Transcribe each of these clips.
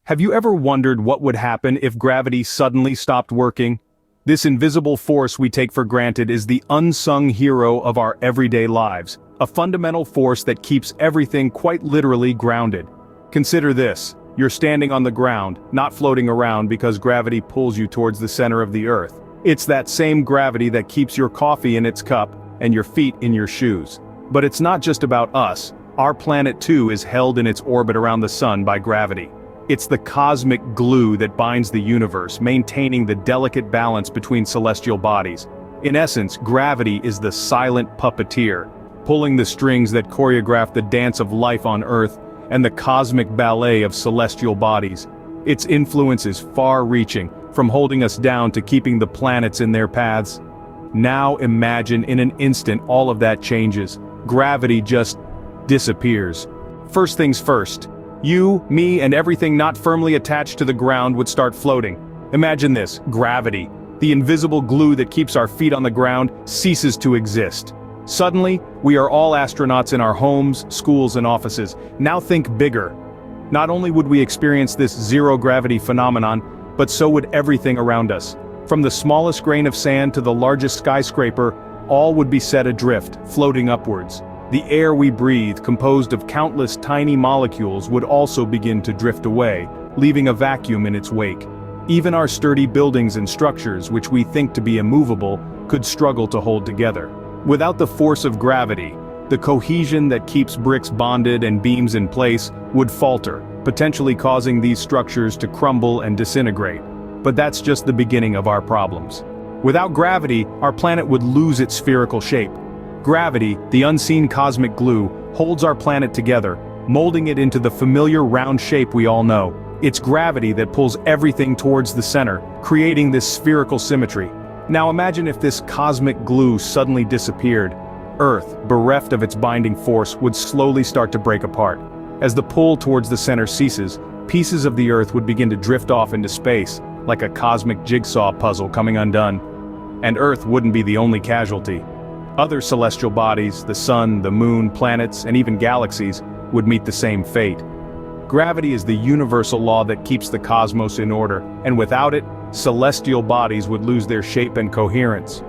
Have you ever wondered what would happen if gravity suddenly stopped working? This invisible force we take for granted is the unsung hero of our everyday lives, a fundamental force that keeps everything quite literally grounded. Consider this: you're standing on the ground, not floating around because gravity pulls you towards the center of the earth. It's that same gravity that keeps your coffee in its cup and your feet in your shoes. But it's not just about us. Our planet too is held in its orbit around the sun by gravity. It's the cosmic glue that binds the universe, maintaining the delicate balance between celestial bodies. In essence, gravity is the silent puppeteer, pulling the strings that choreograph the dance of life on Earth and the cosmic ballet of celestial bodies. Its influence is far-reaching, from holding us down to keeping the planets in their paths. Now imagine in an instant all of that changes. Gravity just disappears. First things first. You, me, and everything not firmly attached to the ground would start floating. Imagine this: gravity, the invisible glue that keeps our feet on the ground, ceases to exist. Suddenly, we are all astronauts in our homes, schools, and offices. Now think bigger. Not only would we experience this zero-gravity phenomenon, but so would everything around us. From the smallest grain of sand to the largest skyscraper, all would be set adrift, floating upwards. The air we breathe, composed of countless tiny molecules, would also begin to drift away, leaving a vacuum in its wake. Even our sturdy buildings and structures, which we think to be immovable, could struggle to hold together. Without the force of gravity, the cohesion that keeps bricks bonded and beams in place would falter, potentially causing these structures to crumble and disintegrate. But that's just the beginning of our problems. Without gravity, our planet would lose its spherical shape. Gravity, the unseen cosmic glue, holds our planet together, molding it into the familiar round shape we all know. It's gravity that pulls everything towards the center, creating this spherical symmetry. Now imagine if this cosmic glue suddenly disappeared. Earth, bereft of its binding force, would slowly start to break apart. As the pull towards the center ceases, pieces of the Earth would begin to drift off into space, like a cosmic jigsaw puzzle coming undone. And Earth wouldn't be the only casualty. Other celestial bodies, the sun, the moon, planets, and even galaxies, would meet the same fate. Gravity is the universal law that keeps the cosmos in order, and without it, celestial bodies would lose their shape and coherence.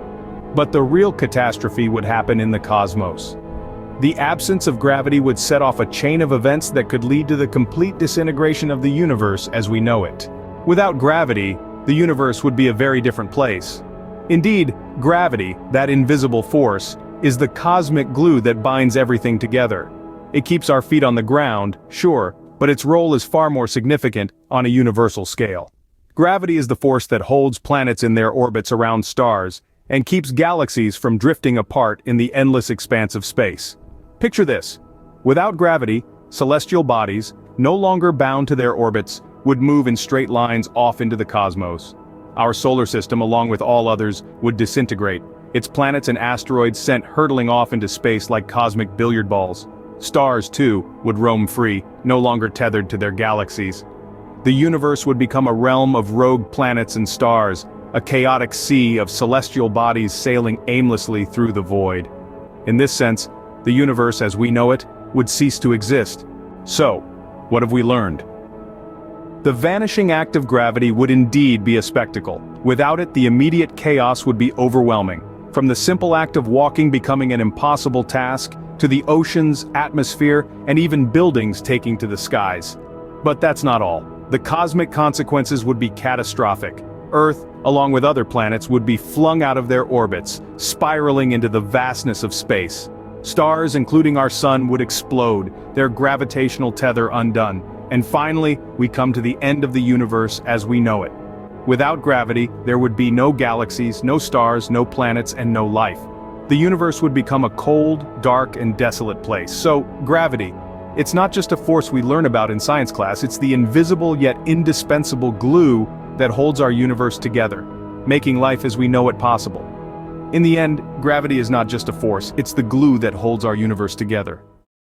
But the real catastrophe would happen in the cosmos. The absence of gravity would set off a chain of events that could lead to the complete disintegration of the universe as we know it. Without gravity, the universe would be a very different place. Indeed, gravity, that invisible force, is the cosmic glue that binds everything together. It keeps our feet on the ground, sure, but its role is far more significant on a universal scale. Gravity is the force that holds planets in their orbits around stars, and keeps galaxies from drifting apart in the endless expanse of space. Picture this: without gravity, celestial bodies, no longer bound to their orbits, would move in straight lines off into the cosmos. Our solar system, along with all others, would disintegrate, its planets and asteroids sent hurtling off into space like cosmic billiard balls. Stars, too, would roam free, no longer tethered to their galaxies. The universe would become a realm of rogue planets and stars, a chaotic sea of celestial bodies sailing aimlessly through the void. In this sense, the universe as we know it would cease to exist. So, what have we learned? The vanishing act of gravity would indeed be a spectacle. Without it, the immediate chaos would be overwhelming. From the simple act of walking becoming an impossible task, to the oceans, atmosphere, and even buildings taking to the skies. But that's not all. The cosmic consequences would be catastrophic. Earth, along with other planets, would be flung out of their orbits, spiraling into the vastness of space. Stars, including our sun, would explode, their gravitational tether undone. And finally, we come to the end of the universe as we know it. Without gravity, there would be no galaxies, no stars, no planets, and no life. The universe would become a cold, dark, and desolate place. So, gravity, it's not just a force we learn about in science class, it's the invisible yet indispensable glue that holds our universe together, making life as we know it possible. In the end, gravity is not just a force, it's the glue that holds our universe together.